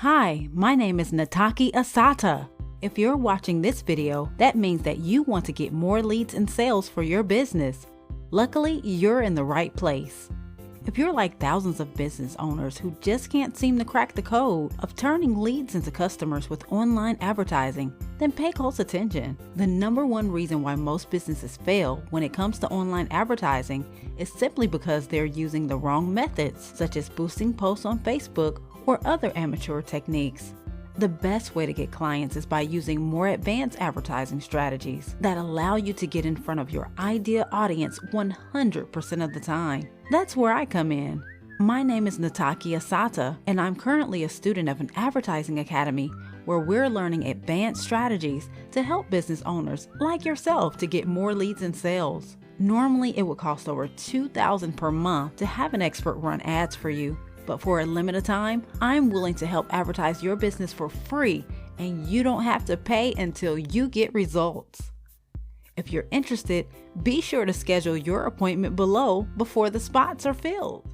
Hi, my name is Nataki Asata. If you're watching this video, that means that you want to get more leads and sales for your business. Luckily, you're in the right place. If you're like thousands of business owners who just can't seem to crack the code of turning leads into customers with online advertising, then pay close attention. The number one reason why most businesses fail when it comes to online advertising is simply because they're using the wrong methods, such as boosting posts on Facebook or other amateur techniques. The best way to get clients is by using more advanced advertising strategies that allow you to get in front of your ideal audience 100% of the time. That's where I come in. My name is Nataki Asata, and I'm currently a student of an advertising academy where we're learning advanced strategies to help business owners like yourself to get more leads and sales. Normally, it would cost over $2,000 per month to have an expert run ads for you. But for a limited time, I'm willing to help advertise your business for free, and you don't have to pay until you get results. If you're interested, be sure to schedule your appointment below before the spots are filled.